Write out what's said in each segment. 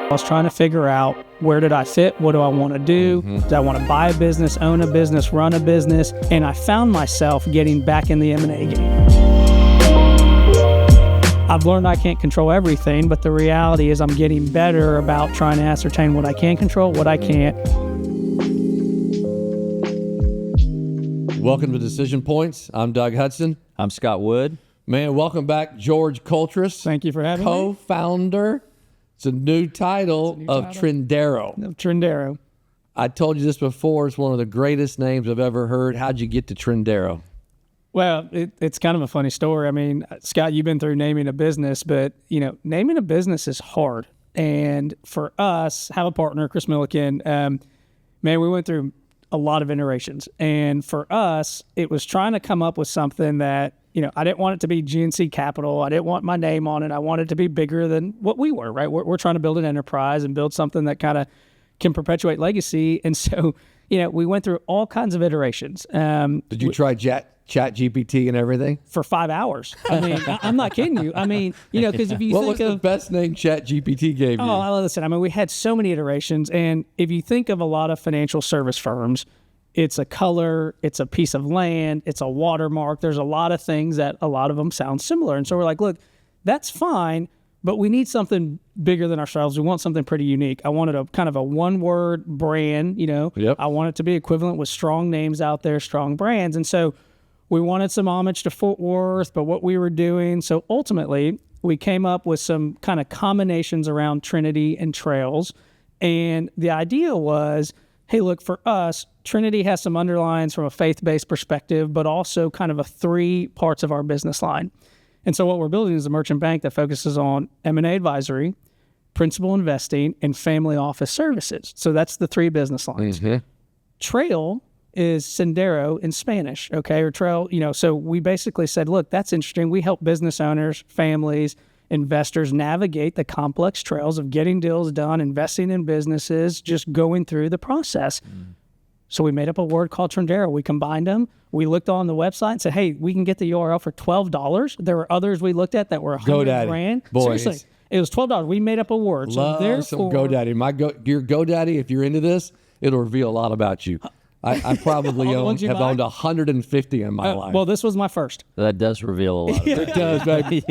I was trying to figure out, where did I fit? What do I want to do? Do I want to buy a business, own a business, run a business? And I found myself getting back in the M&A game. I've learned I can't control everything, but the reality is I'm getting better about trying to ascertain what I can control, what I can't. Welcome to Decision Points. I'm Doug Hudson. I'm Scott Wood. Man, welcome back, George Coultress. Thank you for having me. Co-founder. It's a new title of Trindero. Trindero. I told you this before. It's one of the greatest names I've ever heard. How'd you get to Trindero? Well, it's kind of a funny story. I mean, Scott, you've been through naming a business, but, naming a business is hard. And for us, have a partner, Chris Milliken, man, we went through a lot of iterations. And for us, it was trying to come up with something that, I didn't want it to be GNC Capital. I didn't want my name on it. I wanted it to be bigger than what we were, right? We're trying to build an enterprise and build something that kind of can perpetuate legacy. And so, we went through all kinds of iterations. Did you try Chat GPT and everything? For 5 hours. I mean, I'm not kidding you. I mean, because if you what think was the best name Chat GPT gave you? Oh, listen, I mean, we had so many iterations. And if you think of a lot of financial service firms, it's a color, it's a piece of land, it's a watermark. There's a lot of things that a lot of them sound similar. And so we're like, look, that's fine, but we need something bigger than ourselves. We want something pretty unique. I wanted a kind of a one-word brand, Yep. I want it to be equivalent with strong names out there, strong brands. And so we wanted some homage to Fort Worth, but what we were doing. So ultimately, we came up with some kind of combinations around Trinity and Trails. And the idea was, hey, look, for us, Trinity has some underlines from a faith-based perspective, but also kind of a 3 parts of our business line. And so what we're building is a merchant bank that focuses on M&A advisory, principal investing, and family office services. So that's the 3 business lines. Mm-hmm. Trail is Sendero in Spanish, okay, or trail, so we basically said, look, that's interesting. We help business owners, families, investors navigate the complex trails of getting deals done, investing in businesses, just going through the process. So we made up a word called Trindero. We combined them. We looked on the website and said, hey, we can get the URL for $12. There were others we looked at that were $100,000. Boys. Seriously, it was $12. We made up a word. Love some GoDaddy. Your GoDaddy, if you're into this, it'll reveal a lot about you. I probably have owned 150 in my life. Well, this was my first. That does reveal a lot. It does, baby.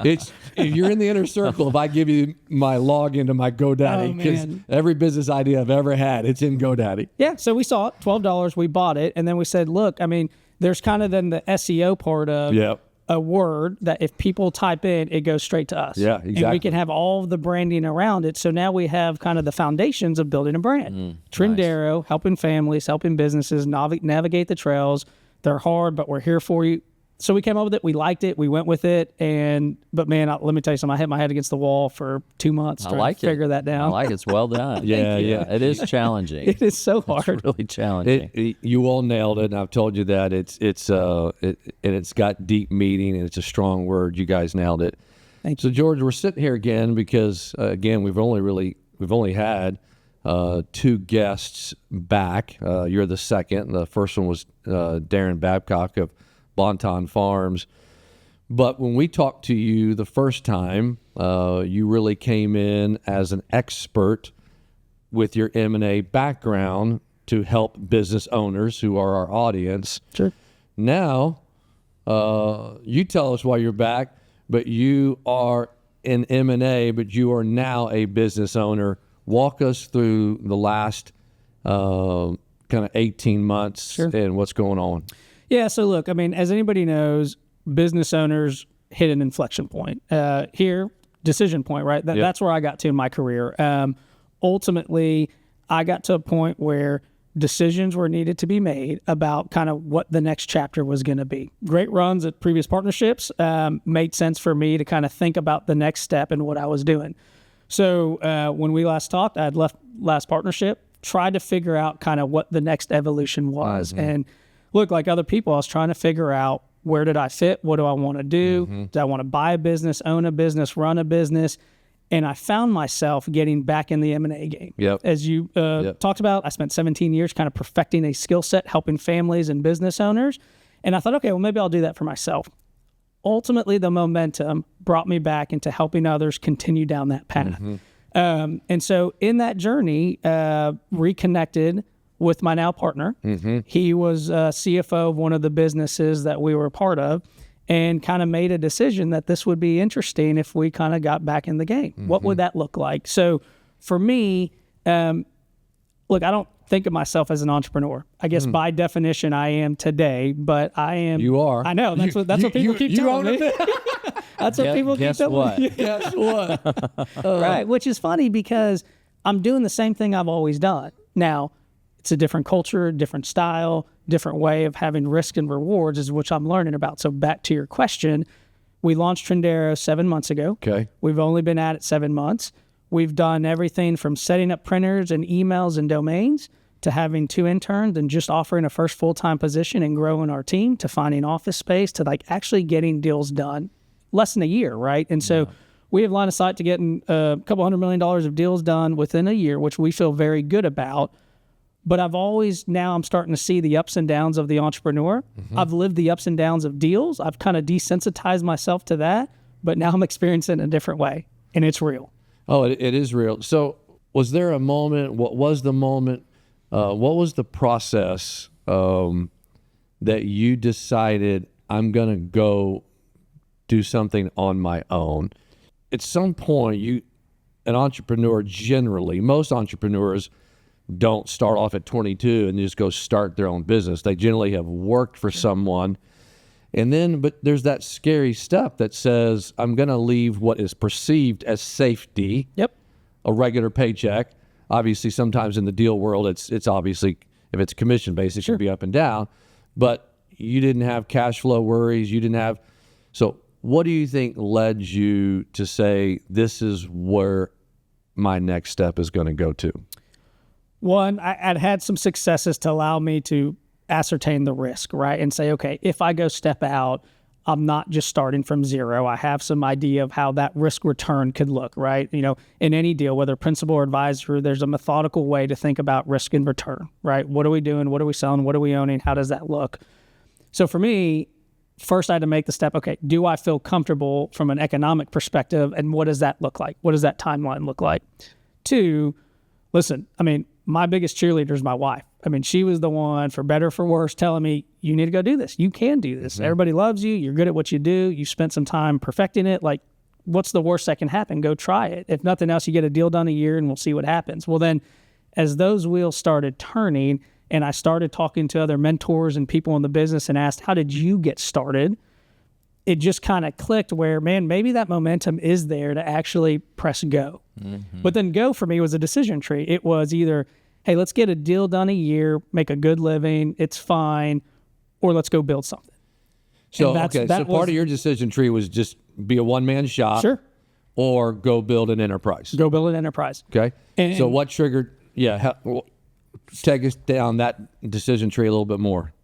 It's, if you're in the inner circle, if I give you my login to my GoDaddy, because every business idea I've ever had, it's in GoDaddy. Yeah, so we saw it, $12, we bought it, and then we said, look, I mean, there's kind of then the SEO part of a word that if people type in, it goes straight to us. Yeah, exactly. And we can have all the branding around it. So now we have kind of the foundations of building a brand. Trindero, nice. helping families, helping businesses navigate the trails. They're hard, but we're here for you. So we came up with it. We liked it. We went with it. But man, let me tell you something. I hit my head against the wall for 2 months to figure that down. I like it. It's well done. Yeah. It is challenging. It is so hard. It's really challenging. You all nailed it, and I've told you that it's got deep meaning and it's a strong word. You guys nailed it. Thank you. So George, we're sitting here again because we've only had 2 guests back. You're the second. The first one was Darren Babcock of Bonton Farms. But when we talked to you the first time, you really came in as an expert with your M&A background to help business owners who are our audience. Sure. Now, you tell us why you're back, but you are in M&A, but you are now a business owner. Walk us through the last kind of 18 months and what's going on. Yeah, so look, I mean, as anybody knows, business owners hit an inflection point. Here, decision point, right? That's where I got to in my career. Ultimately, I got to a point where decisions were needed to be made about kind of what the next chapter was going to be. Great runs at previous partnerships made sense for me to kind of think about the next step and what I was doing. So when we last talked, I had left last partnership, tried to figure out kind of what the next evolution was. And look, like other people, I was trying to figure out, where did I fit? What do I want to do? Do I want to buy a business, own a business, run a business? And I found myself getting back in the M&A game. As you talked about, I spent 17 years kind of perfecting a skill set, helping families and business owners. And I thought, okay, well, maybe I'll do that for myself. Ultimately, the momentum brought me back into helping others continue down that path. And so in that journey, reconnected with my now partner. He was CFO of one of the businesses that we were a part of, and kind of made a decision that this would be interesting if we kind of got back in the game. What would that look like? So for me, look, I don't think of myself as an entrepreneur. I guess by definition I am today, but I am. You are. I know. That's what people keep telling me. That's what people keep telling me. Guess what? Right, which is funny because I'm doing the same thing I've always done. Now, it's a different culture, different style, different way of having risk and rewards is which I'm learning about. So back to your question, we launched Trindero 7 months ago. Okay. We've only been at it 7 months. We've done everything from setting up printers and emails and domains to having 2 interns and just offering a first full-time position and growing our team to finding office space to like actually getting deals done. Less than a year, right? And so we have line of sight to getting a couple $100 million of deals done within a year, which we feel very good about. But I'm starting to see the ups and downs of the entrepreneur. I've lived the ups and downs of deals. I've kind of desensitized myself to that, but now I'm experiencing it in a different way, and it's real. Oh, it is real. So was there a moment, what was the moment, what was the process that you decided I'm going to go do something on my own? At some point, an entrepreneur generally, most entrepreneurs don't start off at 22 and just go start their own business. They generally have worked for someone. And then, but there's that scary step that says, I'm going to leave what is perceived as safety, a regular paycheck. Obviously, sometimes in the deal world, it's obviously, if it's commission-based, it should be up and down. But you didn't have cash flow worries. You didn't have. So what do you think led you to say, this is where my next step is going to go to? One, I'd had some successes to allow me to ascertain the risk, right? And say, okay, if I go step out, I'm not just starting from zero. I have some idea of how that risk return could look, right? You know, in any deal, whether principal or advisor, there's a methodical way to think about risk and return, right? What are we doing? What are we selling? What are we owning? How does that look? So for me, first I had to make the step, okay, do I feel comfortable from an economic perspective? And what does that look like? What does that timeline look like? 2, listen, I mean, my biggest cheerleader is my wife. I mean, she was the one, for better or for worse, telling me, you need to go do this. You can do this. Everybody loves you. You're good at what you do. You spent some time perfecting it. Like, what's the worst that can happen? Go try it. If nothing else, you get a deal done a year and we'll see what happens. Well, then as those wheels started turning and I started talking to other mentors and people in the business and asked, how did you get started? It just kind of clicked where, man, maybe that momentum is there to actually press go. But then go for me was a decision tree. It was either, hey, let's get a deal done a year, make a good living, it's fine, or let's go build something. So, part of your decision tree was just be a one-man shop. Sure. Or go build an enterprise. Go build an enterprise. Okay. So what triggered, take us down that decision tree a little bit more.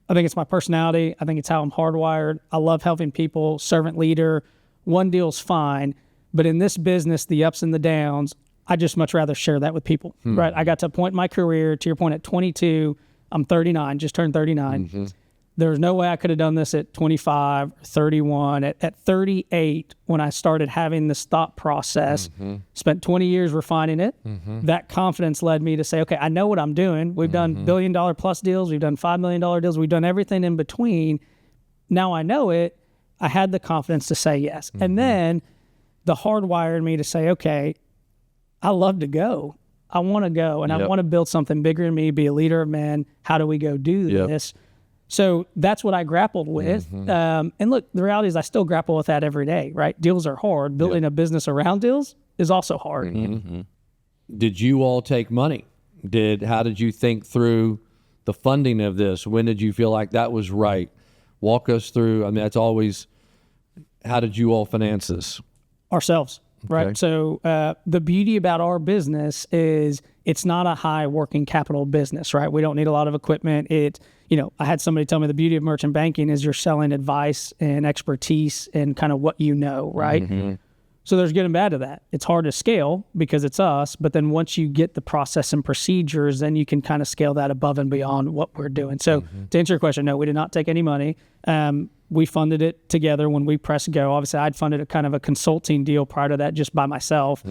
I think it's my personality. I think it's how I'm hardwired. I love helping people, servant leader. One deal's fine. But in this business, the ups and the downs, I just much rather share that with people, right? I got to a point in my career, to your point, at 22, I'm 39, just turned 39. There's no way I could have done this at 25, 31. At 38, when I started having this thought process, spent 20 years refining it, that confidence led me to say, okay, I know what I'm doing. We've done $1 billion plus deals. We've done $5 million deals. We've done everything in between. Now I know it. I had the confidence to say yes. And then the hardwired me to say, okay, I love to go. I want to go, and I want to build something bigger than me, be a leader of men. How do we go do this? So that's what I grappled with. And look, the reality is I still grapple with that every day, right? Deals are hard. Building a business around deals is also hard. Did you all take money? How did you think through the funding of this? When did you feel like that was right? Walk us through. I mean, that's always, how did you all finance this? Ourselves, right? Okay. So the beauty about our business is it's not a high working capital business, right? We don't need a lot of equipment. I had somebody tell me the beauty of merchant banking is you're selling advice and expertise and kind of what you know, right? So there's good and bad to that. It's hard to scale because it's us, but then once you get the process and procedures, then you can kind of scale that above and beyond what we're doing. So to answer your question, no, we did not take any money. We funded it together when we pressed go. Obviously, I'd funded a kind of a consulting deal prior to that just by myself.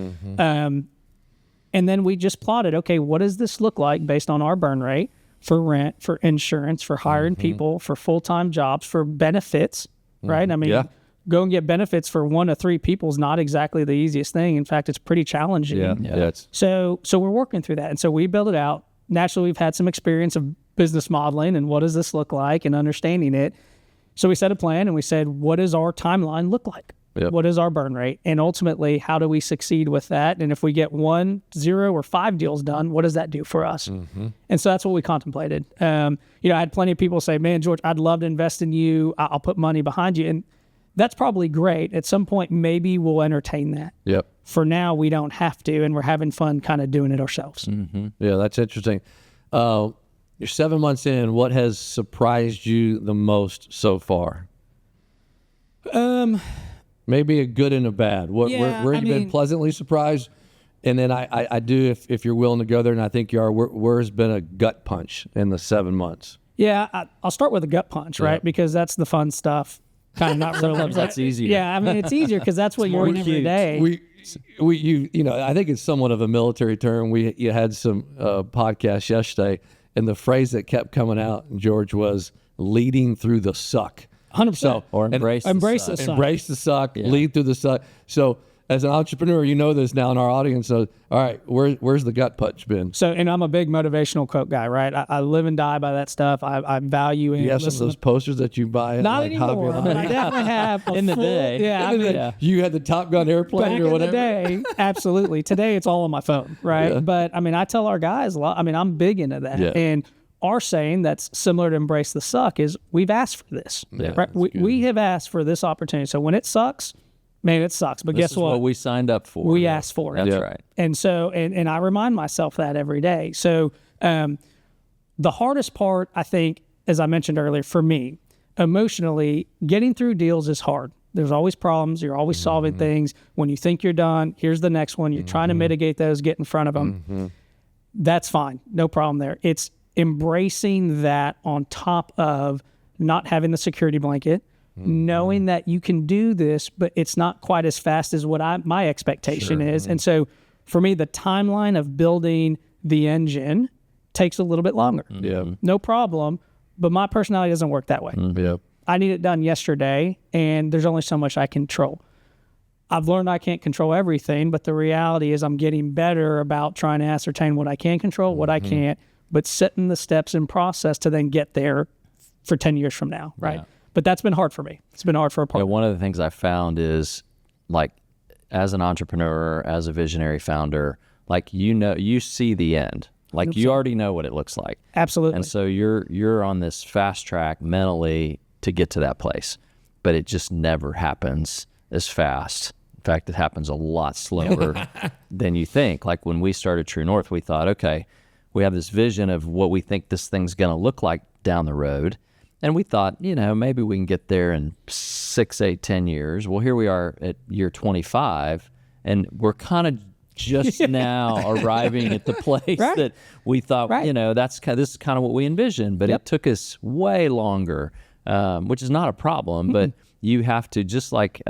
And then we just plotted, okay, what does this look like based on our burn rate for rent, for insurance, for hiring people, for full-time jobs, for benefits, right? I mean, go and get benefits for 1 to 3 people is not exactly the easiest thing. In fact, it's pretty challenging. So we're working through that. And so we build it out. Naturally, we've had some experience of business modeling and what does this look like and understanding it. So we set a plan and we said, what does our timeline look like? What is our burn rate? And ultimately, how do we succeed with that? And if we get 1, 0, or 5 deals done, what does that do for us? And so that's what we contemplated. I had plenty of people say, man, George, I'd love to invest in you. I'll put money behind you. And that's probably great. At some point, maybe we'll entertain that. For now, we don't have to, and we're having fun kind of doing it ourselves. Yeah, that's interesting. You're 7 months in. What has surprised you the most so far? Maybe a good and a bad. Where have you been pleasantly surprised? And then I do, if you're willing to go there, and I think you are, where's been a gut punch in the 7 months? Yeah, I'll start with a gut punch, right? Because that's the fun stuff. Kind of not really. Sometimes that's easier. Yeah, I mean, it's easier because that's what you're in every day. I think it's somewhat of a military term. You had some podcasts yesterday, and the phrase that kept coming out, George, was leading through the suck. 100%. Or embrace the suck. Embrace the suck, lead through the suck. So as an entrepreneur, you know this now in our audience. So, all right, where's the gut punch been? So, and I'm a big motivational quote guy, right? I live and die by that stuff. I value it. You have some of those posters that you buy at not anymore, but I definitely have in the day. Yeah, you had the Top Gun airplane back or whatever. In the day, absolutely. Today it's all on my phone, right? Yeah. But I mean, I tell our guys a lot. I mean, I'm big into that. And our saying that's similar to embrace the suck is we've asked for this, right? We have asked for this opportunity. So when it sucks, man, it sucks. But guess what? What we signed up for. We asked for it. That's right. And so, and I remind myself that every day. So the hardest part, I think, as I mentioned earlier, for me, emotionally, getting through deals is hard. There's always problems. You're always solving things. When you think you're done, here's the next one. You're trying to mitigate those, get in front of them. That's fine. No problem there. It's embracing that on top of not having the security blanket, knowing that you can do this, but it's not quite as fast as what my expectation is. And so for me, the timeline of building the engine takes a little bit longer. No problem. But my personality doesn't work that way. I need it done yesterday, and there's only so much I control. I've learned I can't control everything, but the reality is I'm getting better about trying to ascertain what I can control, what I can't, but setting the steps and process to then get there for 10 years from now, right? But that's been hard for me. It's been hard for a partner. One of the things I found is, like, as an entrepreneur, as a visionary founder, like, you see the end. Like, you already know what it looks like. Absolutely. And so you're on this fast track mentally to get to that place, but it just never happens as fast. In fact, it happens a lot slower than you think. Like, when we started True North, we thought, okay, we have this vision of what we think this thing's going to look like down the road. And we thought, maybe we can get there in 6, 8, 10 years. Well, here we are at year 25, and we're kind of just now arriving at the place that we thought, this is kind of what we envisioned. But it took us way longer, which is not a problem. But you have to, just like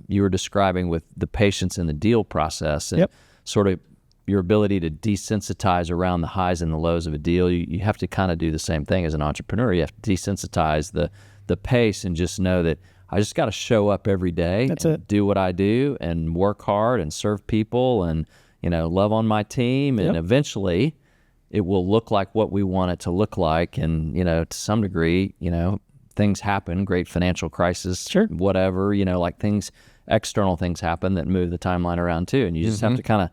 you were describing with the patience in the deal process and sort of your ability to desensitize around the highs and the lows of a deal, you have to kind of do the same thing as an entrepreneur. You have to desensitize the pace and just know that I just got to show up every day and do what I do and work hard and serve people and, love on my team. And eventually it will look like what we want it to look like. And, to some degree, things happen, great financial crisis, whatever, like external things happen that move the timeline around too. And you just have to kind of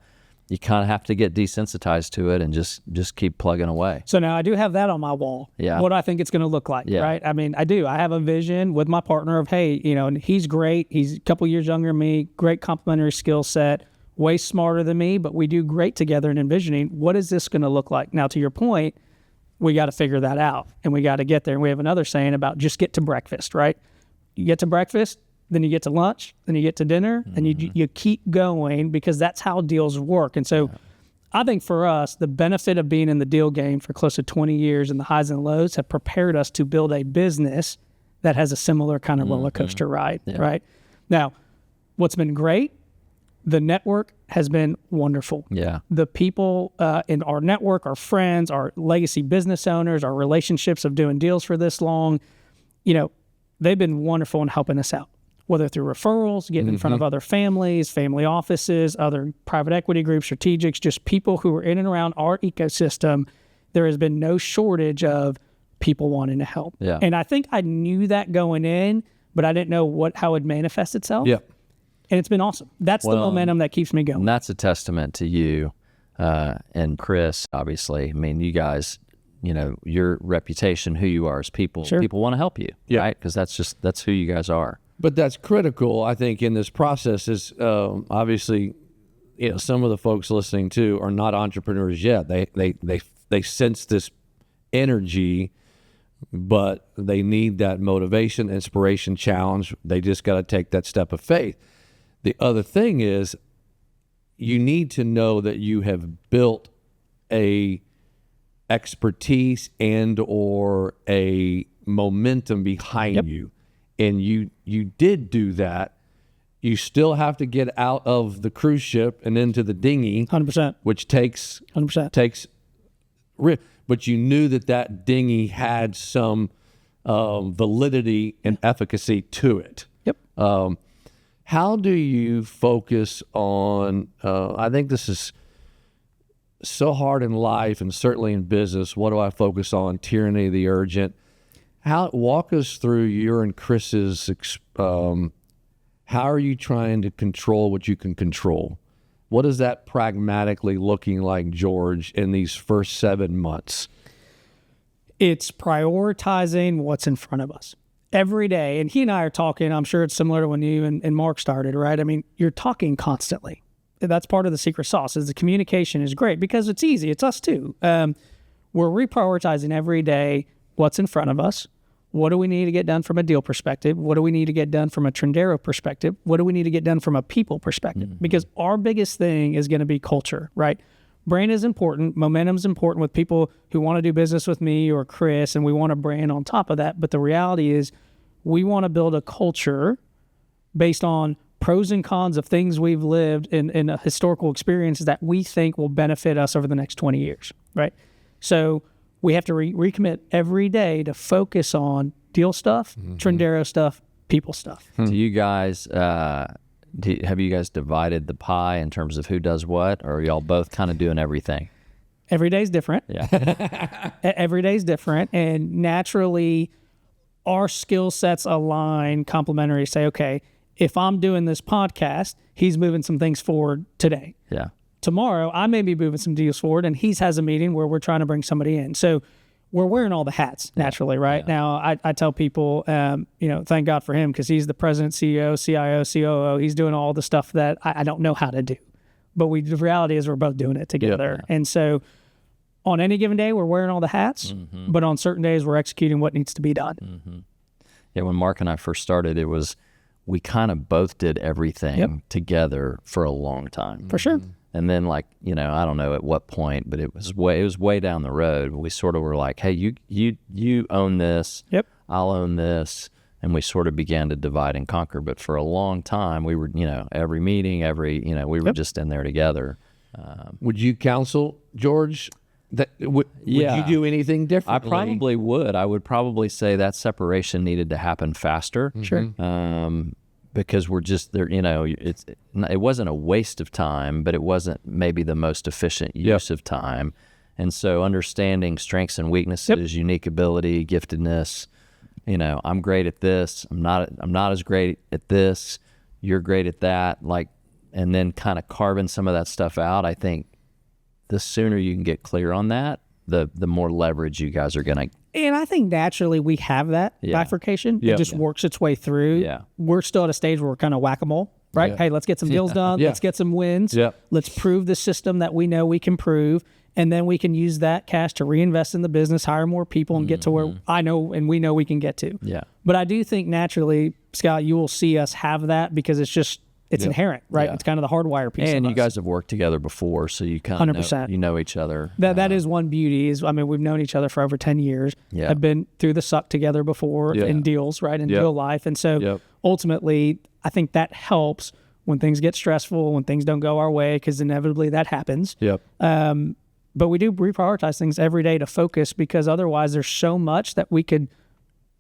have to get desensitized to it and just keep plugging away. So now I do have that on my wall. What do I think it's going to look like, right? I mean, I do. I have a vision with my partner of, hey, and he's great. He's a couple years younger than me, great complementary skill set, way smarter than me, but we do great together in envisioning what is this going to look like. Now, to your point, we got to figure that out and we got to get there. And we have another saying about just get to breakfast, right? You get to breakfast, then you get to lunch, then you get to dinner, and you keep going because that's how deals work. And so I think for us, the benefit of being in the deal game for close to 20 years and the highs and lows have prepared us to build a business that has a similar kind of roller coaster ride, right? Now, what's been great, the network has been wonderful. Yeah. The people in our network, our friends, our legacy business owners, our relationships of doing deals for this long, they've been wonderful in helping us out, whether through referrals, getting in front of other families, family offices, other private equity groups, strategics, just people who are in and around our ecosystem. There has been no shortage of people wanting to help. Yeah. And I think I knew that going in, but I didn't know how it manifests itself. Yeah. And it's been awesome. That's the momentum that keeps me going. And that's a testament to you and Chris, obviously. I mean, you guys, your reputation, who you are as people, people want to help you, right? Because that's who you guys are. But that's critical, I think, in this process is obviously, some of the folks listening to are not entrepreneurs yet. They sense this energy, but they need that motivation, inspiration, challenge. They just got to take that step of faith. The other thing is you need to know that you have built a expertise and or a momentum behind you. And you did do that. You still have to get out of the cruise ship and into the dinghy, 100%, which takes 100%. But you knew that dinghy had some validity and efficacy to it. Yep. How do you focus on? I think this is so hard in life and certainly in business. What do I focus on? Tyranny of the urgent. Walk us through your and Chris's. How are you trying to control what you can control? What is that pragmatically looking like, George, in these first 7 months? It's prioritizing what's in front of us every day. And he and I are talking. I'm sure it's similar to when you and Mark started, right? I mean, you're talking constantly. That's part of the secret sauce. Is the communication is great because it's easy. It's us too. We're reprioritizing every day what's in front of us. What do we need to get done from a deal perspective? What do we need to get done from a Trindero perspective? What do we need to get done from a people perspective? Because our biggest thing is going to be culture, right? Brand is important. Momentum is important with people who want to do business with me or Chris, and we want a brand on top of that. But the reality is we want to build a culture based on pros and cons of things we've lived in a historical experience that we think will benefit us over the next 20 years, right? So we have to recommit every day to focus on deal stuff, Trindero stuff, people stuff. Do you guys, have you guys divided the pie in terms of who does what, or are y'all both kind of doing everything? Every day's different. Yeah. Every day's different. And naturally, our skill sets align complementary. Say, okay, if I'm doing this podcast, he's moving some things forward today. Yeah. Tomorrow, I may be moving some deals forward, and he has a meeting where we're trying to bring somebody in. So we're wearing all the hats naturally, right? Yeah. Now, I tell people, thank God for him because he's the president, CEO, CIO, COO. He's doing all the stuff that I don't know how to do. But the reality is we're both doing it together. Yeah. And so on any given day, we're wearing all the hats, but on certain days, we're executing what needs to be done. Yeah, when Mark and I first started, we kind of both did everything together for a long time. For sure. And then I don't know at what point, but it was way down the road. We sort of were like, hey, you own this. Yep. I'll own this. And we sort of began to divide and conquer. But for a long time, we were, every meeting, we were just in there together. Would you counsel, George, that would you do anything differently? I probably would. I would probably say that separation needed to happen faster. Sure. Because we're just there, it wasn't a waste of time, but it wasn't maybe the most efficient use of time. And so understanding strengths and weaknesses, unique ability, giftedness, I'm great at this. I'm not as great at this. You're great at that. And then kind of carving some of that stuff out. I think the sooner you can get clear on that, the more leverage you guys are going to. And I think naturally we have that bifurcation. It just works its way through. Yeah. We're still at a stage where we're kind of whack-a-mole, right? Hey, let's get some deals done. Let's get some wins. Let's prove the system that we know we can prove. And then we can use that cash to reinvest in the business, hire more people, and get to where I know and we know we can get to. Yeah. But I do think naturally Scott, you will see us have that because it's inherent, right? Yeah. It's kind of the hardwire piece. And of you us. guys have worked together before, so you kind of 100%. know each other. That is one beauty is, we've known each other for over 10 years. Yeah. I've been through the suck together before Yeah. in deals, right? In Yep. deal life. And so Yep. ultimately, I think that helps when things get stressful, when things don't go our way, because inevitably that happens. Yep. But we do reprioritize things every day to focus because otherwise there's so much that we could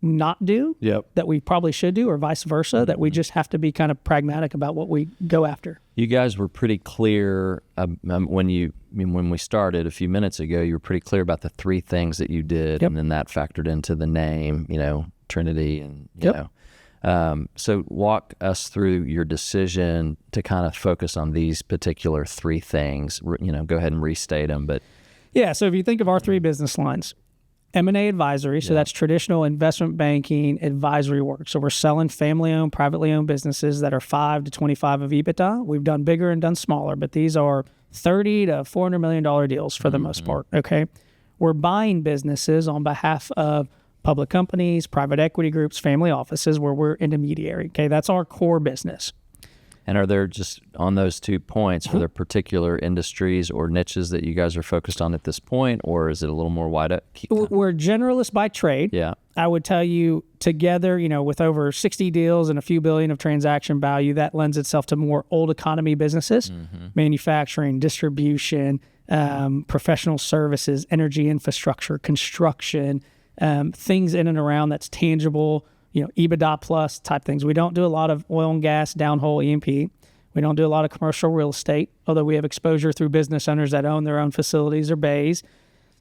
not do Yep. that we probably should do, or vice versa, that we just have to be kind of pragmatic about what we go after. You guys were pretty clear when we started a few minutes ago. You were pretty clear about the three things that you did, Yep. and then that factored into the name, Trinity, and Yep. So walk us through your decision to kind of focus on these particular three things. Go ahead and restate them, but Yeah, so if you think of our three business lines, M&A advisory, so that's traditional investment banking advisory work. So we're selling family-owned, privately owned businesses that are 5 to 25 of EBITDA. We've done bigger and done smaller, but these are $30 to $400 million deals for the most part, okay? We're buying businesses on behalf of public companies, private equity groups, family offices where we're intermediary, okay? That's our core business. And are there, just on those 2 points, are there particular industries or niches that you guys are focused on at this point, or is it a little more wide up? We're generalists by trade. Yeah. I would tell you together, with over 60 deals and a few billion of transaction value, that lends itself to more old economy businesses, manufacturing, distribution, professional services, energy infrastructure, construction, things in and around that's tangible, EBITDA plus type things. We don't do a lot of oil and gas, downhole E&P. We don't do a lot of commercial real estate, although we have exposure through business owners that own their own facilities or bays.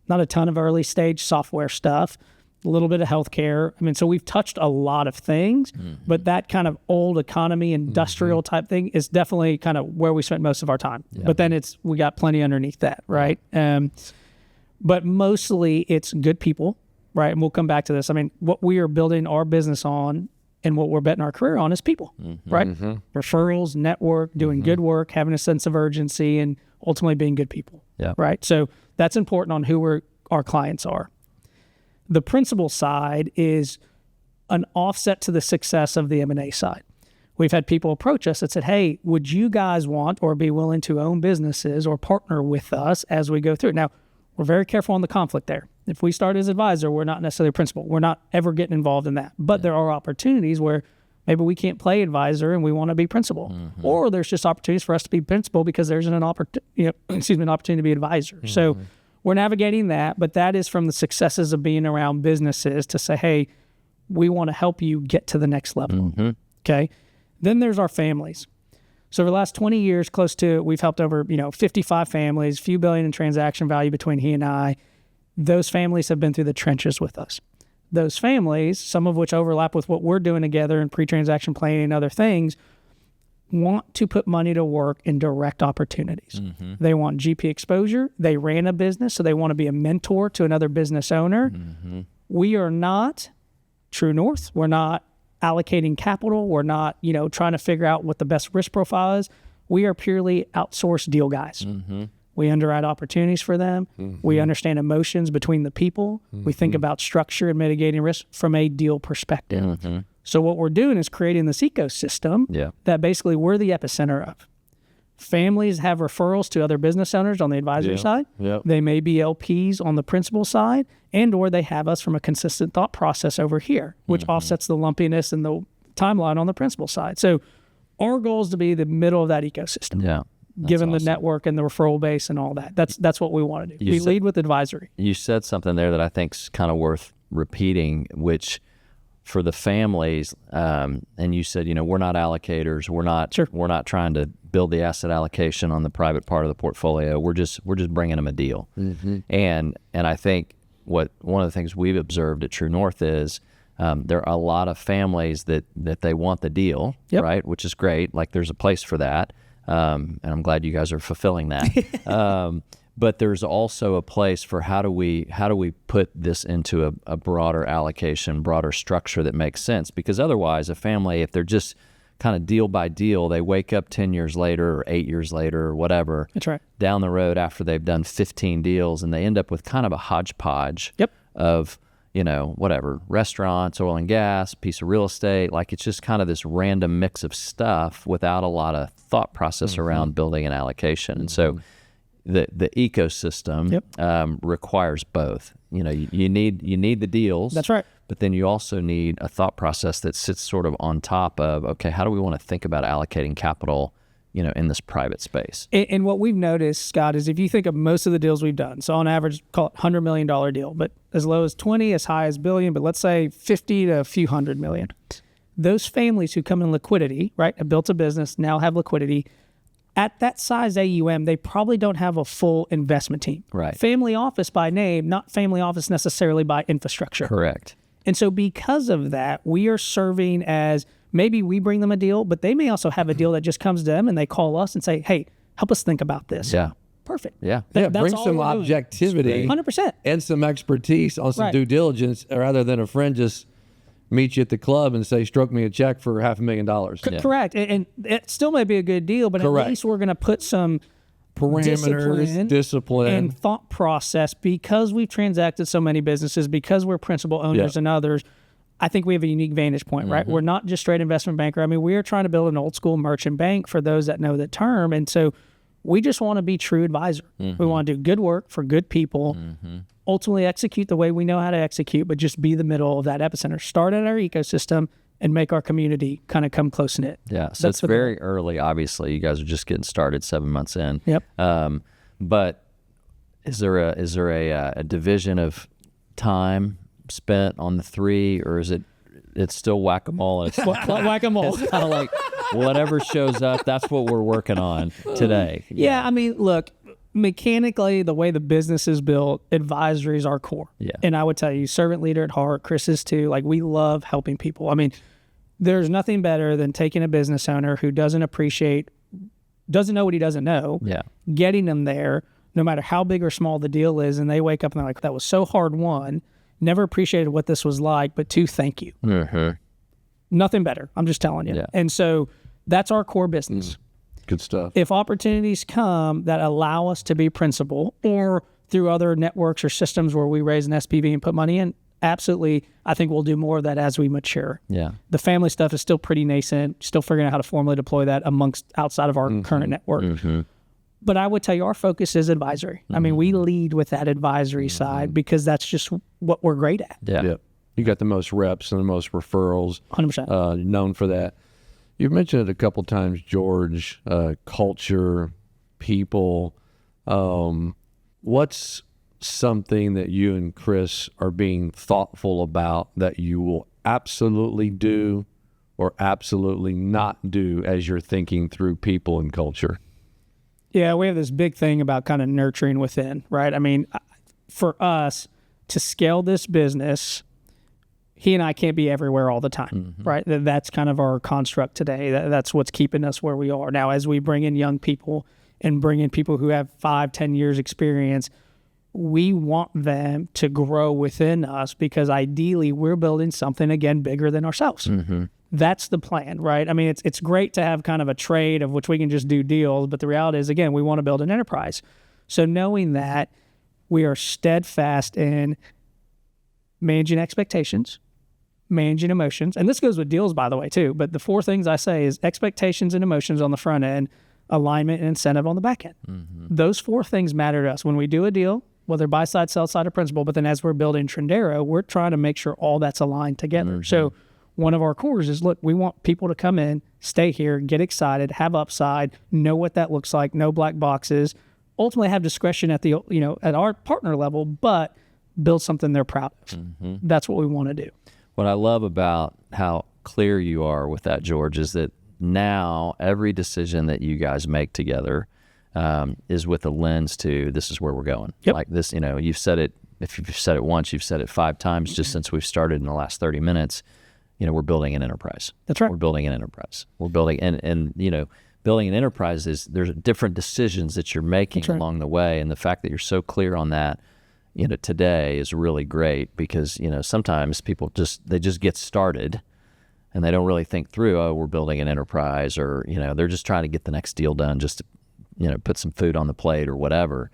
Not a ton of early stage software stuff, a little bit of healthcare. So we've touched a lot of things, but that kind of old economy, industrial type thing is definitely kind of where we spent most of our time. Yeah. But then we got plenty underneath that, right? But mostly it's good people. Right, and we'll come back to this. What we are building our business on and what we're betting our career on is people, right? Referrals, network, doing good work, having a sense of urgency, and ultimately being good people, right? So that's important on who our clients are. The principal side is an offset to the success of the M&A side. We've had people approach us that said, hey, would you guys want or be willing to own businesses or partner with us as we go through? Now, we're very careful on the conflict there. If we start as advisor, we're not necessarily principal. We're not ever getting involved in that. But there are opportunities where maybe we can't play advisor and we want to be principal. Or there's just opportunities for us to be principal because there's an opportunity to be advisor. So we're navigating that, but that is from the successes of being around businesses to say, hey, we want to help you get to the next level. Okay. Then there's our families. So over the last 20 years, we've helped over 55 families, a few billion in transaction value between he and I. Those families have been through the trenches with us. Those families, some of which overlap with what we're doing together in pre-transaction planning and other things, want to put money to work in direct opportunities. They want GP exposure. They ran a business, so they want to be a mentor to another business owner. We are not True North. We're not allocating capital. We're not, trying to figure out what the best risk profile is. We are purely outsourced deal guys. We underwrite opportunities for them. We understand emotions between the people. We think about structure and mitigating risk from a deal perspective. So what we're doing is creating this ecosystem that basically we're the epicenter of. Families have referrals to other business owners on the advisory side. They may be LPs on the principal side, and or they have us from a consistent thought process over here, which offsets the lumpiness and the timeline on the principal side. So our goal is to be the middle of that ecosystem. Given the network and the referral base and all that. That's what we want to do. We lead with advisory. You said something there that I think is kind of worth repeating, which for the families, and you said, we're not allocators. We're not trying to build the asset allocation on the private part of the portfolio. We're just bringing them a deal. And I think one of the things we've observed at True North is there are a lot of families that they want the deal, right? Which is great. Like there's a place for that. And I'm glad you guys are fulfilling that. But there's also a place for how do we put this into a broader allocation, broader structure that makes sense? Because otherwise, a family, if they're just kind of deal by deal, they wake up 10 years later or 8 years later or whatever, that's right, down the road after they've done 15 deals, and they end up with kind of a hodgepodge of whatever, restaurants, oil and gas, piece of real estate. Like, it's just kind of this random mix of stuff without a lot of thought process around building an allocation. And so the ecosystem requires both. You need the deals. That's right. But then you also need a thought process that sits sort of on top of, okay, how do we want to think about allocating capital, in this private space? And what we've noticed, Scott, is if you think of most of the deals we've done, so on average, call it $100 million deal, but as low as 20, as high as billion, but let's say 50 to a few hundred million. Those families who come in liquidity, right, have built a business, now have liquidity, at that size AUM, they probably don't have a full investment team. Right. Family office by name, not family office necessarily by infrastructure. Correct. And so because of that, we are serving as, maybe we bring them a deal, but they may also have a deal that just comes to them and they call us and say, hey, help us think about this. Yeah. Perfect. Yeah. Yeah, That's bring all some we're doing. objectivity 100%. and some expertise on some Right. due diligence rather than a friend just meet you at the club and say, stroke me a check for $500,000. Correct. And it still may be a good deal, but Correct. at least we're going to put some Parameters, discipline. and thought process, because we've transacted so many businesses, because we're principal owners Yeah. and others. I think we have a unique vantage point, right? We're not just straight investment banker. I mean, we are trying to build an old school merchant bank for those that know the term. And so we just want to be true advisor. We want to do good work for good people, ultimately execute the way we know how to execute, but just be the middle of that epicenter. Start at our ecosystem and make our community kind of come close knit. Yeah. So it's very early, obviously. You guys are just getting started 7 months in. Yep. But is there a division of time spent on the three, or is it's still whack-a-mole? It's Whack-a-mole. kind of like whatever shows up, that's what we're working on today. Yeah, I mean, look, mechanically, the way the business is built, advisory is our core. Yeah. And I would tell you, servant leader at heart, Chris is too. Like, we love helping people. I mean, there's nothing better than taking a business owner who doesn't know what he doesn't know, Yeah. getting them there, no matter how big or small the deal is, and they wake up and they're like, that was so hard, one, never appreciated what this was like, but two, thank you. Nothing better. I'm just telling you. Yeah. And so that's our core business. Good stuff. If opportunities come that allow us to be principal, or through other networks or systems where we raise an SPV and put money in, absolutely, I think we'll do more of that as we mature. Yeah. The family stuff is still pretty nascent, still figuring out how to formally deploy that outside of our current network. But I would tell you, our focus is advisory. I mean, we lead with that advisory side because that's just what we're great at. Yeah. Yep. You got the most reps and the most referrals. 100%. Known for that. You've mentioned it a couple times, George. Culture, people. What's something that you and Chris are being thoughtful about that you will absolutely do or absolutely not do as you're thinking through people and culture? Yeah, we have this big thing about kind of nurturing within, right? I mean, for us to scale this business, he and I can't be everywhere all the time, right? That's kind of our construct today. That's what's keeping us where we are. Now, as we bring in young people and bring in people who have 5-10 years experience, we want them to grow within us because ideally we're building something, again, bigger than ourselves. That's the plan, right? I mean, it's great to have kind of a trade of which we can just do deals, but the reality is, again, we want to build an enterprise. So knowing that, we are steadfast in managing expectations, managing emotions, and this goes with deals, by the way, too. But the 4 things I say is expectations and emotions on the front end, alignment and incentive on the back end. Those 4 things matter to us. When we do a deal, whether buy side, sell side, or principal, but then as we're building Trindero, we're trying to make sure all that's aligned together. So one of our cores is, look, we want people to come in, stay here, get excited, have upside, know what that looks like, no black boxes, ultimately have discretion at the, at our partner level, but build something they're proud of. That's what we want to do. What I love about how clear you are with that, George, is that now every decision that you guys make together is with a lens to, this is where we're going. Yep. Like this, you've said it, if you've said it once, you've said it 5 times just since we've started in the last 30 minutes. We're building an enterprise. That's right. We're building an enterprise. We're building, and building an enterprise is, there's different decisions that you're making along the way. And the fact that you're so clear on that, today is really great because, sometimes people they just get started and they don't really think through, oh, we're building an enterprise, or, they're just trying to get the next deal done just to, put some food on the plate or whatever.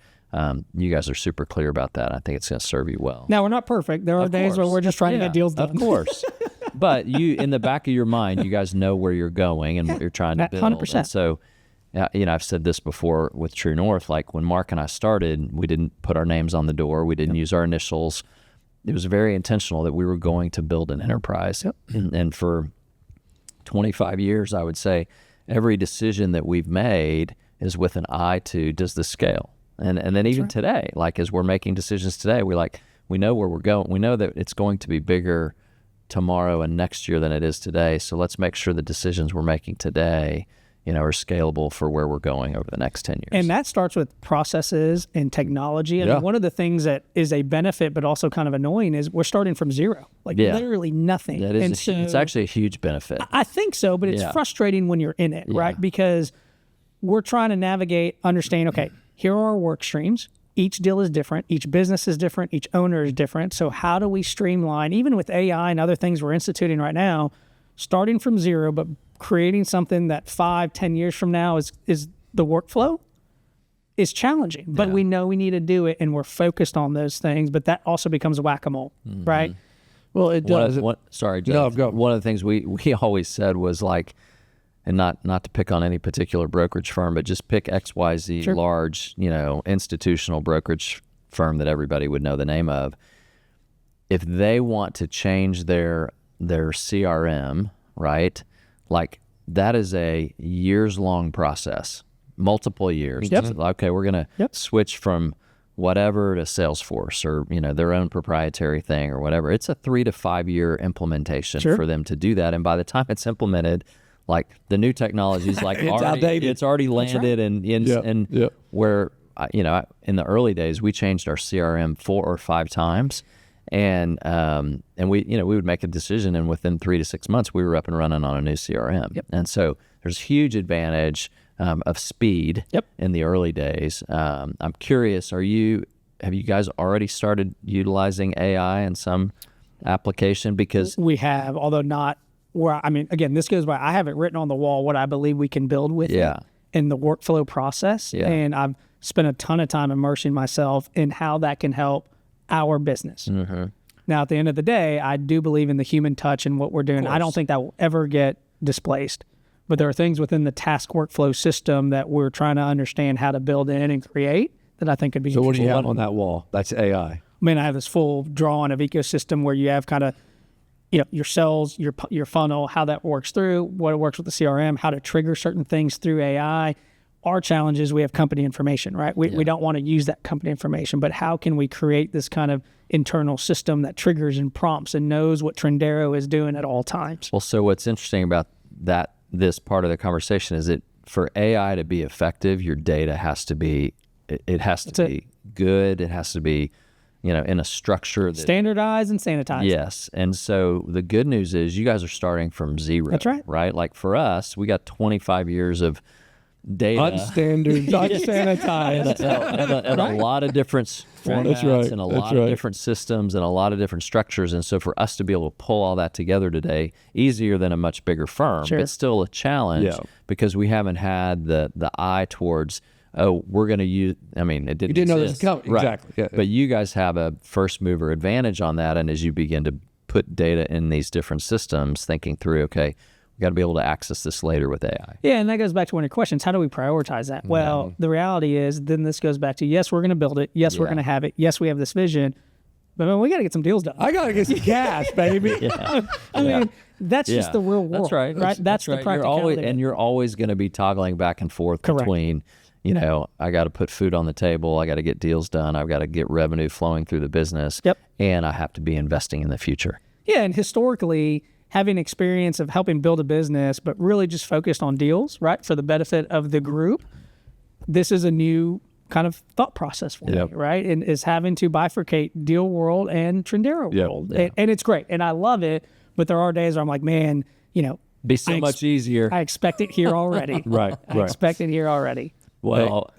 You guys are super clear about that. I think it's going to serve you well. Now, we're not perfect. There are days where we're just trying to get deals done. Of course. But you, in the back of your mind, you guys know where you're going and what you're trying to build. 100%. And so, I've said this before with True North, like when Mark and I started, we didn't put our names on the door. We didn't use our initials. It was very intentional that we were going to build an enterprise. And for 25 years, I would say every decision that we've made is with an eye to, does this scale? And then even today, like as we're making decisions today, we know where we're going. We know that it's going to be bigger tomorrow and next year than it is today. So let's make sure the decisions we're making today, are scalable for where we're going over the next 10 years. And that starts with processes and technology. And one of the things that is a benefit, but also kind of annoying, is we're starting from zero, literally nothing. That is it's actually a huge benefit. I think so, but it's frustrating when you're in it, right? Because we're trying to navigate, understand, okay, here are our work streams. Each deal is different. Each business is different. Each owner is different. So how do we streamline, even with AI and other things we're instituting right now, starting from zero, but creating something that 5-10 years from now is the workflow is challenging. But we know we need to do it, and we're focused on those things. But that also becomes a whack-a-mole, right? Well, it does. Sorry, Jeff. No, go. One of the things we always said was like, and not to pick on any particular brokerage firm, but just pick XYZ large, institutional brokerage firm that everybody would know the name of. If they want to change their CRM, right? Like that is a years-long process, multiple years. Okay, we're going to switch from whatever to Salesforce or, their own proprietary thing or whatever. It's a 3 to 5 year implementation for them to do that. And by the time it's implemented, like the new technology is like it's already landed and where, in the early days, we changed our CRM 4 or 5 times. And we would make a decision, and within 3 to 6 months, we were up and running on a new CRM. And so there's huge advantage of speed in the early days. I'm curious, have you guys already started utilizing AI in some application? Because we have, although not where, again, this goes by, I have it written on the wall what I believe we can build with it in the workflow process. And I've spent a ton of time immersing myself in how that can help our business. Now, at the end of the day, I do believe in the human touch and what we're doing. I don't think that will ever get displaced. But there are things within the task workflow system that we're trying to understand how to build in and create that I think could be So what do you have on that wall? That's AI. I have this full drawing of ecosystem where you have kind of, your cells, your funnel, how that works through, what it works with the CRM, how to trigger certain things through AI. Our challenge is we have company information, right? We don't want to use that company information, but how can we create this kind of internal system that triggers and prompts and knows what Trindero is doing at all times? Well, so what's interesting about this part of the conversation is that for AI to be effective, your data has to be, it has to be good. It has to be, in a structure that standardized and sanitized. Yes. And so the good news is you guys are starting from zero. That's right. Right? Like for us, we got 25 years of data, unstandard, unsanitized, and a lot of different formats and a lot of different systems and a lot of different structures. And so for us to be able to pull all that together today, easier than a much bigger firm, but still a challenge because we haven't had the eye towards, we're going to use, it didn't You didn't know this exist. was coming. Right. Exactly. Yeah. But you guys have a first mover advantage on that. And as you begin to put data in these different systems, thinking through, okay, we got to be able to access this later with AI. Yeah, and that goes back to one of your questions. How do we prioritize that? Well, the reality is, then this goes back to, yes, we're going to build it. Yes, we're going to have it. Yes, we have this vision. But we got to get some deals done. I got to get some cash, baby. That's just the real world. That's right. That's the practicality. You're always going to be toggling back and forth between, I got to put food on the table. I got to get deals done. I've got to get revenue flowing through the business. And I have to be investing in the future. Yeah, and historically, having experience of helping build a business, but really just focused on deals, right, for the benefit of the group, this is a new kind of thought process for me, right? And is having to bifurcate deal world and Trindero world. And it's great. And I love it. But there are days where I'm like, man, be so much easier. I expect it here already. Right. I expect it here already. Well,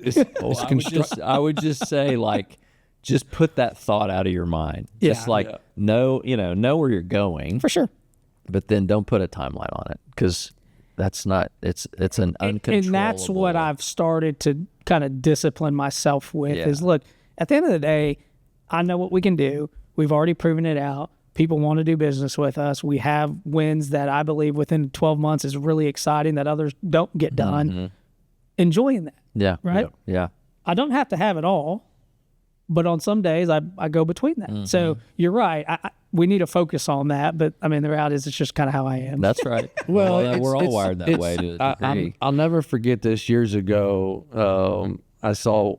I would just say, like, just put that thought out of your mind. Just know where you're going. For sure. But then don't put a timeline on it, because that's not, it's an uncontrollable. And that's what I've started to kind of discipline myself with Yeah. is, look, at the end of the day, I know what we can do. We've already proven it out. People want to do business with us. We have wins that I believe within 12 months is really exciting that others don't get done. Enjoying that. Yeah. Right? Yeah. I don't have to have it all, but on some days I go between that. So you're right. We need to focus on that. But I mean, the reality is it's just kind of how I am. That's right. Well, we're all it's- wired that way to a degree. I'll never forget this. Years ago, I saw,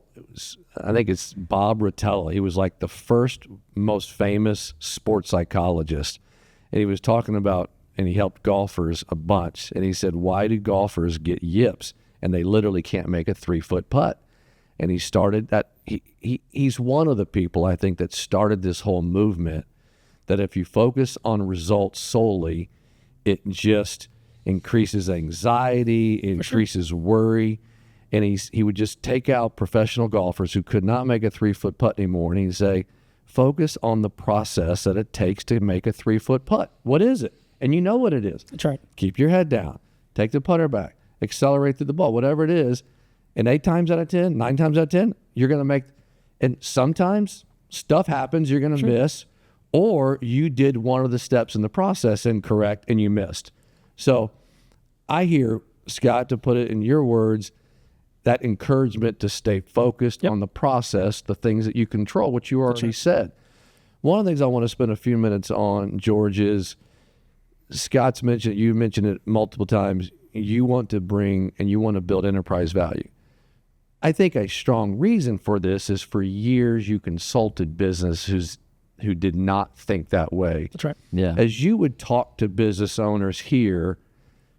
I think it's Bob Rotella. He was like the first most famous sports psychologist. And he was talking about, and he helped golfers a bunch. And he said, why do golfers get yips? And they literally can't make a 3-foot putt. And he started that. He's one of the people, I think, that started this whole movement that if you focus on results solely, it just increases anxiety, increases worry. And he would just take out professional golfers who could not make a 3-foot putt anymore, and he'd say, focus on the process that it takes to make a 3-foot putt. What is it? And you know what it is. That's right. Keep your head down. Take the putter back. Accelerate through the ball, whatever it is. And 8 times out of 10, 9 times out of 10, you're going to make, and sometimes stuff happens, you're going to miss, or you did one of the steps in the process incorrect and you missed. So I hear, Scott, to put it in your words, that encouragement to stay focused on the process, the things that you control, which you already said. One of the things I want to spend a few minutes on, George, is Scott's mentioned, you mentioned it multiple times, you want to bring and you want to build enterprise value. I think a strong reason for this is for years you consulted businesses who did not think that way. That's right. Yeah. As you would talk to business owners here,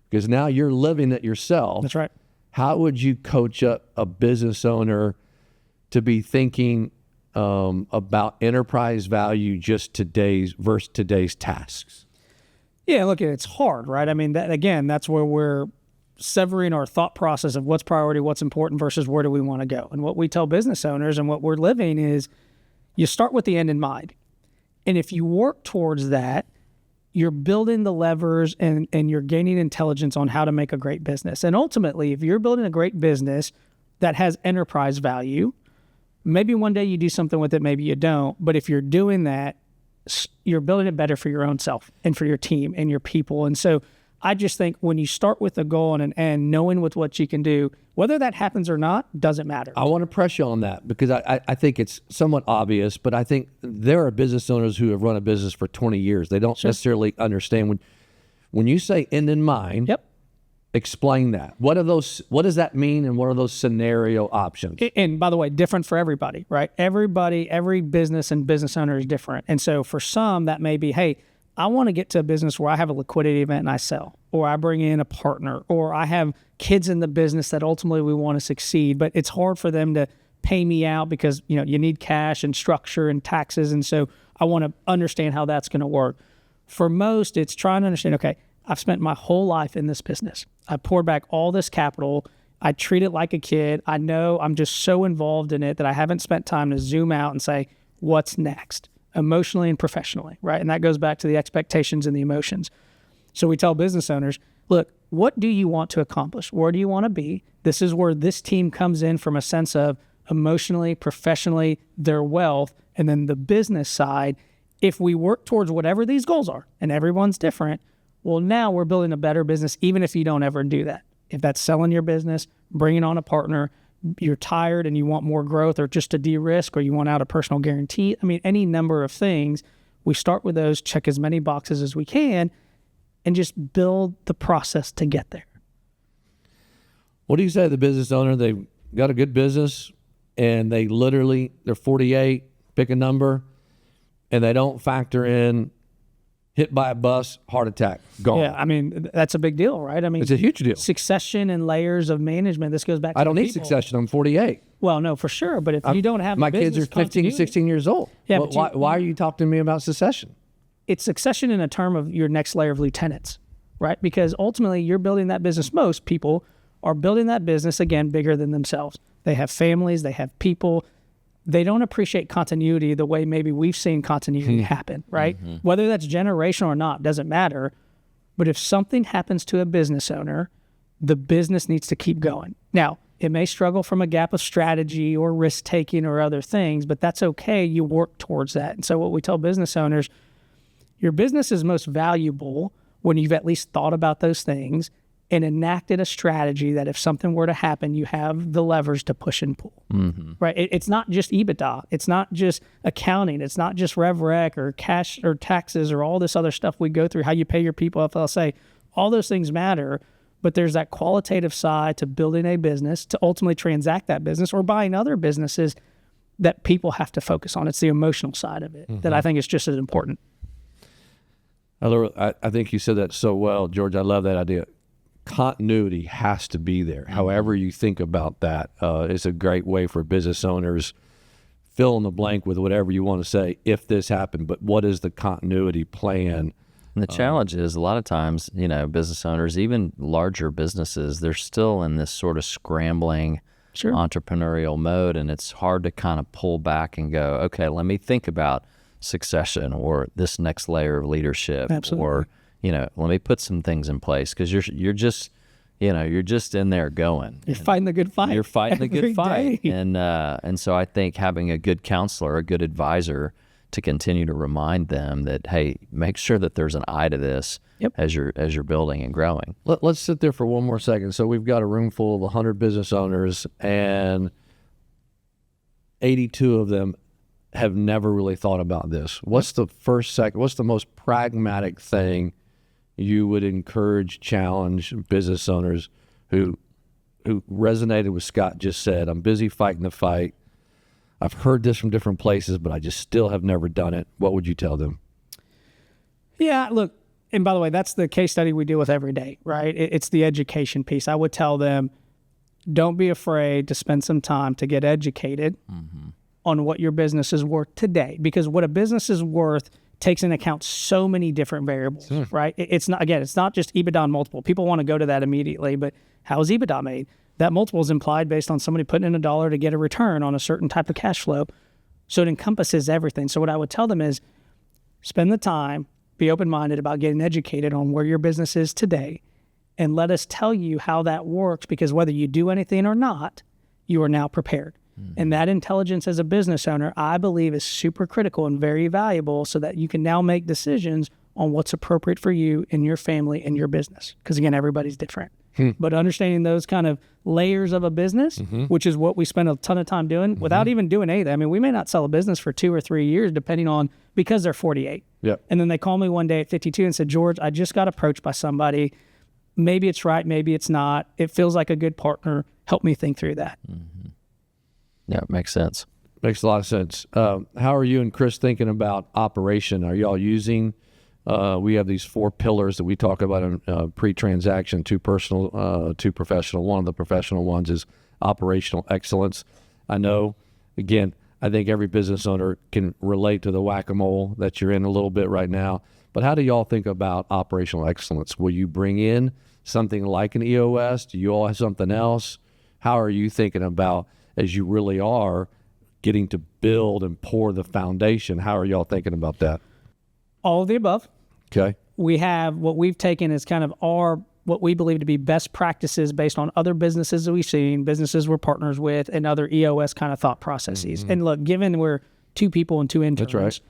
because now you're living it yourself. That's right. How would you coach up a business owner to be thinking about enterprise value just versus today's tasks? Yeah, look, it's hard, right? I mean, that's where we're severing our thought process of what's priority, what's important versus where do we want to go. And what we tell business owners and what we're living is you start with the end in mind. And if you work towards that, you're building the levers and you're gaining intelligence on how to make a great business. And ultimately, if you're building a great business that has enterprise value, maybe one day you do something with it, maybe you don't. But if you're doing that, you're building it better for your own self and for your team and your people. And so I just think when you start with a goal and an end, knowing with what you can do, whether that happens or not, doesn't matter. I want to press you on that because I think it's somewhat obvious, but I think there are business owners who have run a business for 20 years. They don't necessarily understand when you say end in mind. Yep. Explain that. What does that mean, and what are those scenario options? And by the way, different for everybody, right? Every business and business owner is different. And so for some, that may be, hey, I want to get to a business where I have a liquidity event and I sell, or I bring in a partner, or I have kids in the business that ultimately we want to succeed, but it's hard for them to pay me out because, you need cash and structure and taxes. And so I want to understand how that's going to work. For most, it's trying to understand, okay, I've spent my whole life in this business. I poured back all this capital. I treat it like a kid. I know I'm just so involved in it that I haven't spent time to zoom out and say, what's next? Emotionally and professionally, right? And that goes back to the expectations and the emotions. So we tell business owners, look, what do you want to accomplish? Where do you want to be? This is where this team comes in from a sense of emotionally, professionally, their wealth, and then the business side. If we work towards whatever these goals are, and everyone's different, well, now we're building a better business, even if you don't ever do that. If that's selling your business, bringing on a partner, you're tired and you want more growth or just to de-risk, or you want out a personal guarantee. I mean, any number of things. We start with those, check as many boxes as we can, and just build the process to get there. What do you say to the business owner? They've got a good business and they're 48, pick a number, and they don't factor in hit by a bus, heart attack, gone. Yeah, I mean, that's a big deal, right? I mean, It's a huge deal. Succession and layers of management. This goes back to I don't the need people. succession. I'm 48. Well, no, for sure. But if you don't have My the kids are business 15, continuity- 16 years old. Yeah, Well, but why are you talking to me about succession? It's succession in a term of your next layer of lieutenants, right? Because ultimately you're building that business. Most people are building that business, again, bigger than themselves. They have families, they have people. They don't appreciate continuity the way maybe we've seen continuity happen, right? Whether that's generational or not, doesn't matter. But if something happens to a business owner, the business needs to keep going. Now, it may struggle from a gap of strategy or risk taking or other things, but that's okay. You work towards that. And so what we tell business owners, your business is most valuable when you've at least thought about those things and enacted a strategy that if something were to happen, you have the levers to push and pull, right? It's not just EBITDA. It's not just accounting. It's not just rev rec or cash or taxes or all this other stuff we go through, how you pay your people, FLSA. All those things matter, but there's that qualitative side to building a business, to ultimately transact that business or buying other businesses that people have to focus on. It's the emotional side of it that I think is just as important. I think you said that so well, George. I love that idea. Continuity has to be there. However you think about that, it's a great way for business owners, fill in the blank with whatever you want to say if this happened, but what is the continuity plan? And the challenge is a lot of times, business owners, even larger businesses, they're still in this sort of scrambling entrepreneurial mode, and it's hard to kind of pull back and go, okay, let me think about succession or this next layer of leadership. Absolutely. Or let me put some things in place, because you're just in there going. You're fighting the good fight. You're fighting the good fight, day. and so I think having a good counselor, a good advisor, to continue to remind them that, hey, make sure that there's an eye to this as you're building and growing. Let's sit there for one more second. So we've got a room full of 100 business owners, and 82 of them have never really thought about this. What's the most pragmatic thing you would encourage, challenge business owners who resonated with Scott just said, I'm busy fighting the fight. I've heard this from different places, but I just still have never done it. What would you tell them? Yeah, look, and by the way, that's the case study we deal with every day, right? It's the education piece. I would tell them, don't be afraid to spend some time to get educated on what your business is worth today, because what a business is worth takes into account so many different variables, right? It's not just EBITDA and multiple. People want to go to that immediately, but how is EBITDA made? That multiple is implied based on somebody putting in $1 to get a return on a certain type of cash flow. So it encompasses everything. So what I would tell them is spend the time, be open-minded about getting educated on where your business is today, and let us tell you how that works, because whether you do anything or not, you are now prepared. And that intelligence as a business owner, I believe, is super critical and very valuable, so that you can now make decisions on what's appropriate for you and your family and your business. Because again, everybody's different. But understanding those kind of layers of a business, which is what we spend a ton of time doing without even doing anything. I mean, we may not sell a business for 2 or 3 years, depending on, because they're 48. Yep. And then they call me one day at 52 and said, George, I just got approached by somebody. Maybe it's right, maybe it's not. It feels like a good partner. Help me think through that. Yeah, it makes sense. Makes a lot of sense. How are you and Chris thinking about operation? Are y'all using, we have these 4 pillars that we talk about in pre-transaction, 2 personal, 2 professional. One of the professional ones is operational excellence. I know, again, I think every business owner can relate to the whack-a-mole that you're in a little bit right now. But how do y'all think about operational excellence? Will you bring in something like an EOS? Do you all have something else? How are you thinking about, as you really are getting to build and pour the foundation, how are y'all thinking about that? All of the above. Okay. We have what we've taken as kind of what we believe to be best practices based on other businesses that we've seen, businesses we're partners with, and other EOS kind of thought processes. And look, given we're 2 people and 2 interns, That's right.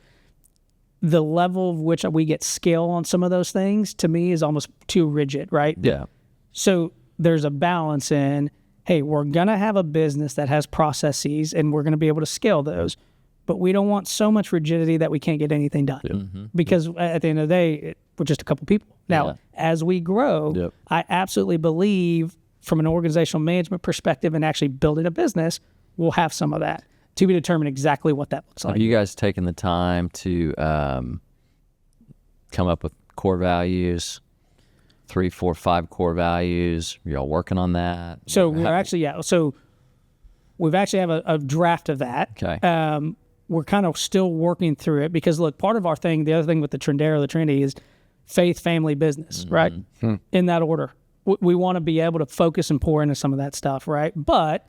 the level of which we get scale on some of those things, to me, is almost too rigid, right? Yeah. So there's a balance in, hey, we're going to have a business that has processes and we're going to be able to scale those, but we don't want so much rigidity that we can't get anything done. Because at the end of the day, we're just a couple people. Now, as we grow, I absolutely believe from an organizational management perspective and actually building a business, we'll have some of that. To be determined exactly what that looks like. Have you guys taken the time to come up with core values? 3, 4, 5 core values. Are y'all working on that? So we're actually, so we've actually have a draft of that. Okay. We're kind of still working through it, because look, part of our thing, the other thing with the Trindero, the Trendy, is faith, family, business, right? In that order. We want to be able to focus and pour into some of that stuff, right? But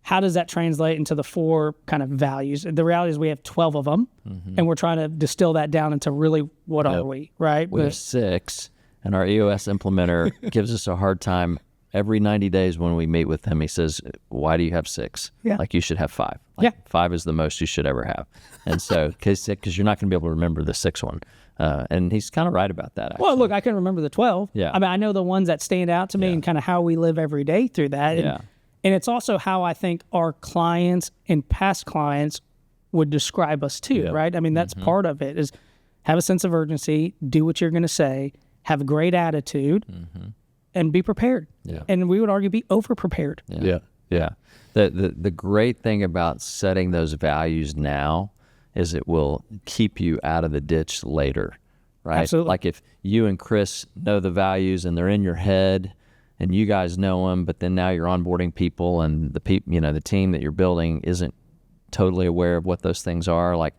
how does that translate into the 4 kind of values? The reality is we have 12 of them, and we're trying to distill that down into really what are we, right? We have 6. And our EOS implementer gives us a hard time every 90 days when we meet with him. He says, why do you have 6? Yeah. Like, you should have 5. Like, 5 is the most you should ever have. And so, because you're not going to be able to remember the 6th one. And he's kind of right about that, actually. Well, look, I can remember the 12. Yeah. I mean, I know the ones that stand out to me and kind of how we live every day through that. Yeah. And it's also how I think our clients and past clients would describe us too, right? I mean, that's part of it, is have a sense of urgency, do what you're going to say, have a great attitude, and be prepared. Yeah. And we would argue be over-prepared. Yeah. The great thing about setting those values now is it will keep you out of the ditch later, right? Absolutely. Like, if you and Chris know the values and they're in your head and you guys know them, but then now you're onboarding people and the team that you're building isn't totally aware of what those things are, like,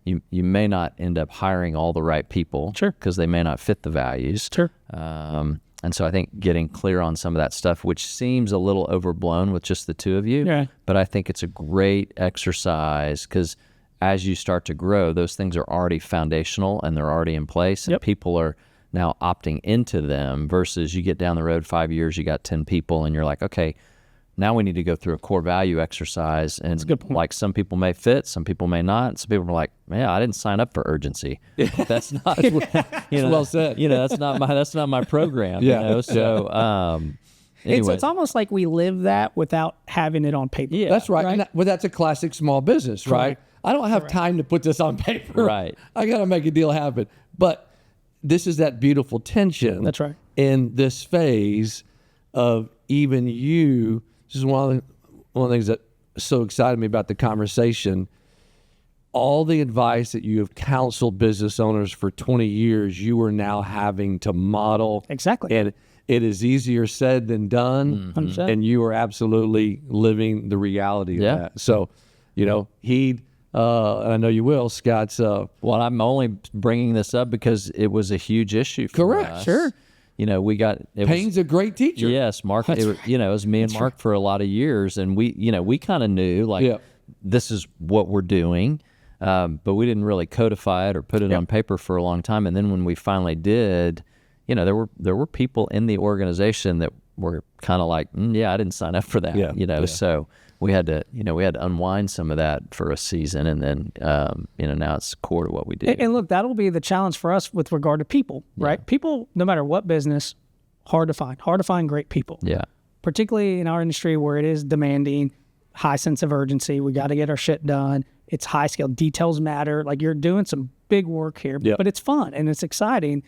you may not end up hiring all the right people. Sure. Because they may not fit the values. Sure. And so I think getting clear on some of that stuff, which seems a little overblown with just the two of you, but I think it's a great exercise, because as you start to grow, those things are already foundational and they're already in place, and people are now opting into them, versus you get down the road 5 years, you got 10 people and you're like, okay, now we need to go through a core value exercise. And That's a good point. Like, some people may fit, some people may not. Some people are like, man, I didn't sign up for urgency. That's not, Well said. that's not my program. So, anyway. It's almost like we live that without having it on paper. Yeah. That's right. And that's a classic small business, right? I don't have time to put this on paper. Right. I got to make a deal happen. But this is that beautiful tension. That's right. In this phase of even you. This is one of the things that so excited me about the conversation. All the advice that you have counseled business owners for 20 years, you are now having to model. Exactly. And it is easier said than done. 100%. And you are absolutely living the reality of that. So, and I know you will, Scott's. Well, I'm only bringing this up because it was a huge issue for us. Sure. Payne's a great teacher. Yes, Mark. It was me and Mark for a lot of years, and we kind of knew, like, this is what we're doing, but we didn't really codify it or put it on paper for a long time. And then when we finally did, there were people in the organization that were kind of like, I didn't sign up for that. So we had to unwind some of that for a season, and then now it's core to what we do. And look, that'll be the challenge for us with regard to people, right? People, no matter what business, hard to find great people. Yeah. Particularly in our industry where it is demanding, high sense of urgency. We got to get our shit done. It's high scale. Details matter. Like, you're doing some big work here, but it's fun and it's exciting.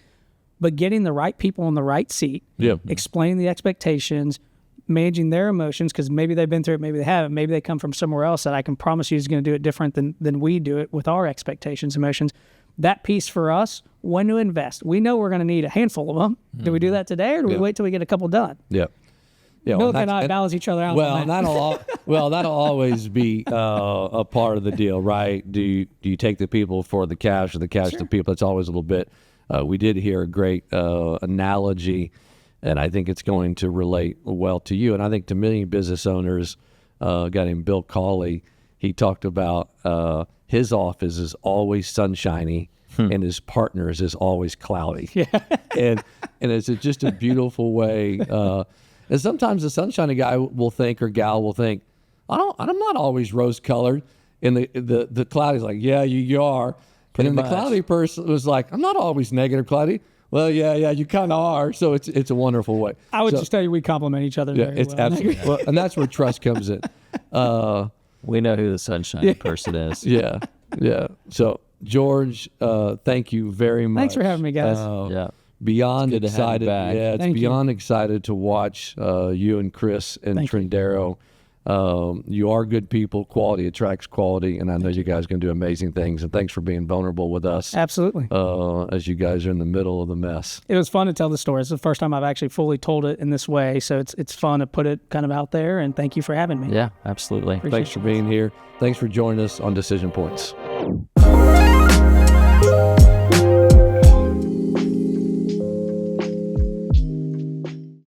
But getting the right people in the right seat, explaining the expectations, managing their emotions, because maybe they've been through it, maybe they haven't, maybe they come from somewhere else that I can promise you is going to do it different than we do it with our expectations, emotions. That piece for us, when to invest. We know we're going to need a handful of them. Do we do that today, or do we wait till we get a couple done? Yeah. Milk and I balance each other out. Well, that'll always be a part of the deal, right? Do you take the people for the cash, or the cash the people? It's always a little bit. We did hear a great analogy, and I think it's going to relate well to you. And I think to many business owners, a guy named Bill Cawley, he talked about his office is always sunshiny and his partners is always cloudy. And it's just a beautiful way. And sometimes the sunshiny guy will think, or gal will think, I'm not always rose colored. And the cloudy's like, yeah, you are. And then the cloudy person was like, I'm not always negative, cloudy. Well, yeah, you kind of are. So it's a wonderful way. I would just tell you we compliment each other very well. Absolutely. Well, and that's where trust comes in. We know who the sunshine person is. Yeah. So, George, thank you very much. Thanks for having me, guys. Beyond It's good to have excited. you back. Yeah, it's Thank beyond excited to watch you and Chris and Trindero. You are good people. Quality attracts quality, and I know you guys are going to do amazing things. And thanks for being vulnerable with us. Absolutely. As you guys are in the middle of the mess. It was fun to tell the story. It's the first time I've actually fully told it in this way, so it's fun to put it kind of out there. And thank you for having me. Yeah, absolutely. Thanks for being here. Thanks for joining us on Decision Points.